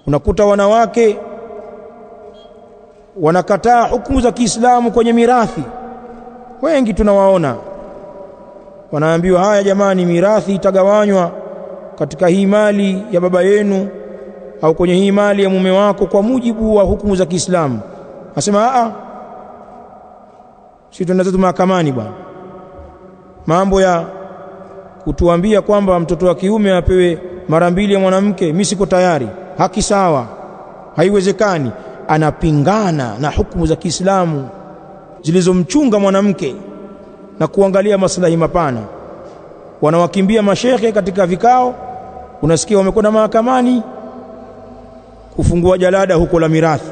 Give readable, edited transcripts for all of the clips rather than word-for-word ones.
Unakuta wanawake wanakataa hukumu za Kiislamu kwenye mirathi. Wengi tunawaona wanaambiwa, haya jamani, mirathi itagawanywa katika hii mali ya baba yenu au kwenye hii mali ya mume wako kwa mujibu wa hukumu za Kiislamu. Asema sisi tunaenda zetu mahakamani bwana. Mambo ya kutuambia kwamba mtoto wa kiume apewe mara mbili ya mwanamke, mimi siko tayari. Haki sawa, haiwezekani. Anapingana na hukumu za Kiislamu zilizomchunga mwanamke na kuangalia maslahi mapana. Wanawakimbia mashehe katika vikao, unasikia wamekwenda mahakamani kufungua jalada huko la mirathi.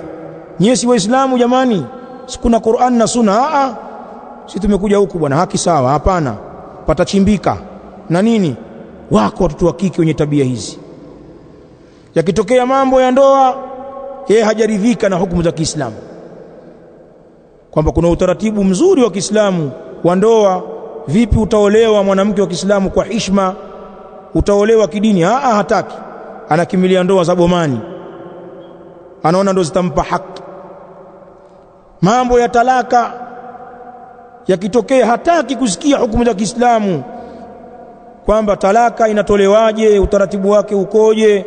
Nyie si Waislamu jamani, sikuna Qur'an na Sunna. Sisi tumekuja huku bwana, haki sawa. Hapana, patachimbika na nini. Wako watoto wa kike wenye tabia hizi. Yakitokea mambo ya ndoa, yeye hajaridhika na hukumu za Kiislamu, kwamba kuna utaratibu mzuri wa Kiislamu wa ndoa. Vipi utaolewa mwanamke wa Kiislamu kwa heshima, utaolewa kidini? Hataki. Anakimilia ndoa za bomani, anaona ndo zitampa haki. Mambo ya talaka yakitokea, hataki kusikia hukumu za Kiislamu, kwamba talaka inatolewaje, utaratibu wake ukoje,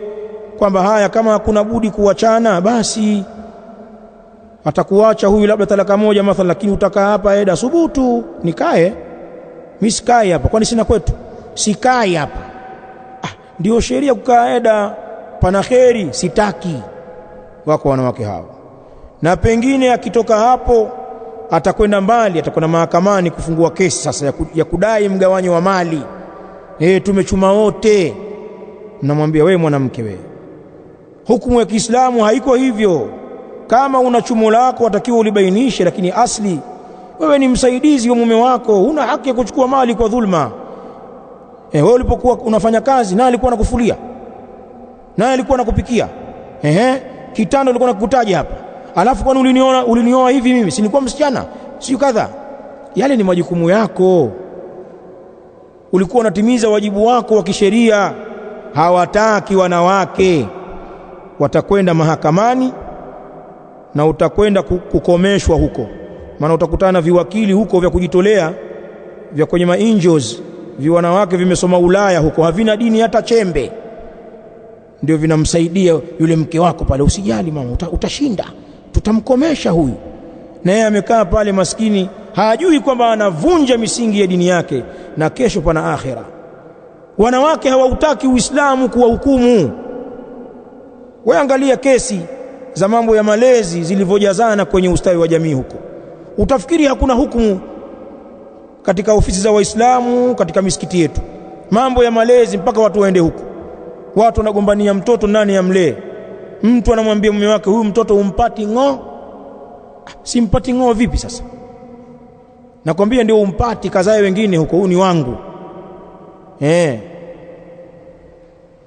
kwamba haya kama hakuna budi kuachana basi atakuacha huyu labda talaka moja mathalan, lakini utakaa hapa subutu nikae. Mimi sikai hapa, kwani sina kwetu? Sikai hapa. Ndio sheria kukaa pana kheri, sitaki. Wako wanawake hao. Na pengine akitoka hapo atakwenda mbali, atakwenda mahakamani kufungua kesi sasa ya kudai mgawanyo wa mali. Tumechuma wote. Mnamwambia, wewe mwanamke, wewe, hukumu ya Kiislamu haiko hivyo. Kama una chumo lako watakiwa ulibainishe, lakini asli wewe ni msaidizi wa mume wako, huna haki ya kuchukua mali kwa dhulma. Wewe ulipokuwa unafanya kazi, na alikuwa anakufulia, na alikuwa anakupikia, kitanda alikuwa anakutaja hapa, alafu kwani ulinioa hivi? Mimi si nilikuwa msichana, si kadha. Yale ni majukumu yako, ulikuwa unatimiza wajibu wako wa kisheria. Hawataki wanawake, watakwenda mahakamani na utakwenda kukomeshwa huko. Maana utakutana na viwakili huko vya kujitolea vya kwenye angels, viwanawake vimesoma Ulaya huko, havina dini hata chembe, ndio vinamsaidia yule mke wako pale. Usijali mama, utashinda, tutamkomesha huyu. Na yeye amekaa pale maskini, hajui kwamba anavunja misingi ya dini yake, na kesho pana akhera. Wanawake hawautaki Uislamu kuwahukumu. Wewe angalia kesi za mambo ya malezi zilivyojazana kwenye ustawi wa jamii huko, utafikiri hakuna hukumu katika ofisi za Waislamu, katika misikiti yetu. Mambo ya malezi mpaka watu waende huko. Watu wanagombania mtoto nani amlee. Mtu anamwambia mume wake, huyu mtoto umpati ng'o. Simpati ng'o vipi sasa? Nakwambia ndio umpati, kazae wengine huko, huyu ni wangu.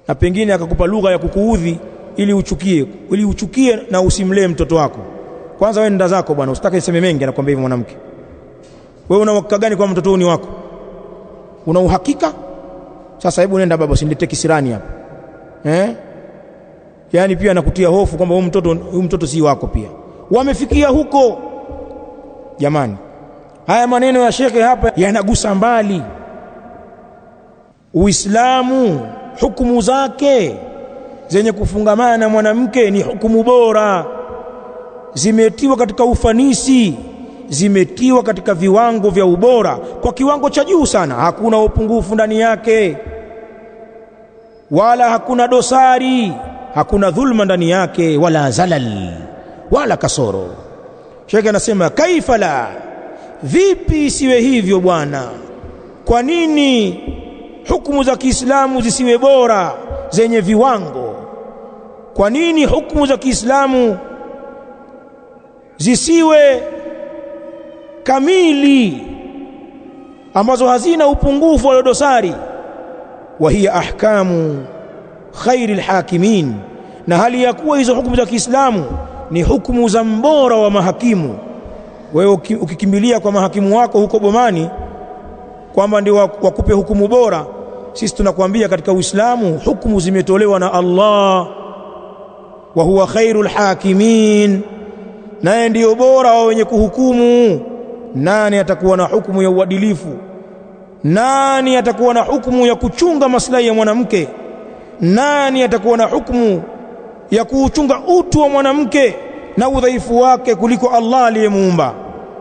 Na pengine akakupa lugha ya kukuudhi ili uchukie na usimlee mtoto wako. Kwanza wewe nenda zako bwana, usitake niseme mengi. Anakuambia hivi mwanamke, wewe una uhakika gani kwa mtoto ni wako? Una uhakika? Sasa hebu nenda baba, usinilete kisirani hapa. Yaani pia anakutia hofu kwamba huyu mtoto si wako pia. Wamefikia huko jamani. Haya maneno ya shekhe hapa yanagusa mbali. Uislamu hukumu zake zenye kufungamana na mwanamke ni hukumu bora, zimetiwa katika ufanisi, zimetiwa katika viwango vya ubora kwa kiwango cha juu sana. Hakuna upungufu ndani yake, wala hakuna dosari, hakuna dhulma ndani yake, wala zalal, wala kasoro. Sheikh anasema kaifa la, vipi isiwe hivyo bwana? Kwa nini hukumu za Kiislamu zisiwe bora, zenye viwango? Kwa nini hukumu za Kiislamu zisiwe kamili, ambazo hazina upungufu wala dosari? Wa hiya ahkamu khairil hakimin, na hali ya kuwa hizo hukumu za Kiislamu ni hukumu za mbora wa mahakimu. Wewe ukikimbilia kwa mahakimu wako huko bomani kwamba ndio wakupe hukumu bora, sisi tunakuambia katika Uislamu hukumu zimetolewa na Allah. wa huwa khairul hakimin, naye ndiyo bora wa wenye kuhukumu. Nani atakuwa na hukumu ya uadilifu? Nani atakuwa na hukumu ya kuchunga maslahi ya mwanamke? Nani atakuwa na hukumu ya kuchunga utu wa mwanamke na udhaifu wake kuliko Allah aliyemuumba?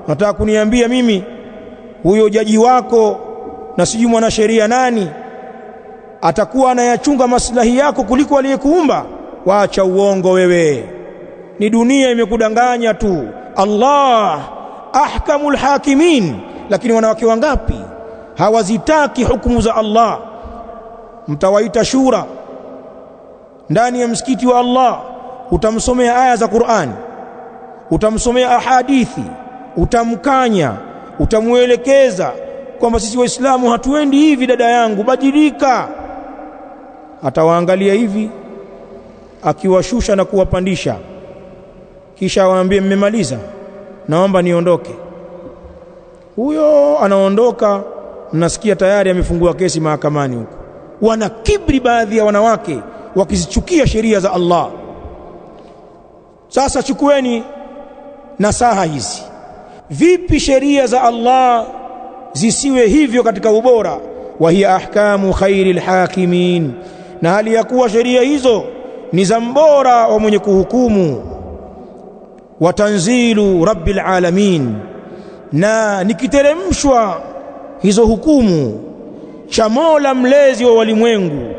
Nataka kuniambia mimi huyo jaji wako na sijui mwanasheria nani atakuwa anayachunga maslahi yako kuliko aliyekuumba? Waacha uongo wewe, ni dunia imekudanganya tu. Allah ahkamul hakimin, lakini wanawake wangapi hawazitaki hukumu za Allah? Mtawaita shura ndani ya msikiti wa Allah, utamsomea aya za Qur'an, utamsomea ahadithi, utamkanya, utamuelekeza kwamba sisi Waislamu hatuendi hivi, dada yangu badilika. Atawaangalia hivi akiwashusha na kuwapandisha, kisha awaambie mmemaliza, naomba niondoke. Huyo anaondoka, mnasikia tayari amefungua kesi mahakamani huko. Wana kibri baadhi ya wanawake wakizichukia sheria za Allah. Sasa chukueni nasaha hizi. Vipi sheria za Allah zisiwe hivyo katika ubora? Wa hiya ahkamu khairil hakimin, na hali ya kuwa sheria hizo ni za mbora wa mwenye kuhukumu. Wa tanzilu rabbil alamin, na nikiteremshwa hizo hukumu cha Mola mlezi wa walimwengu.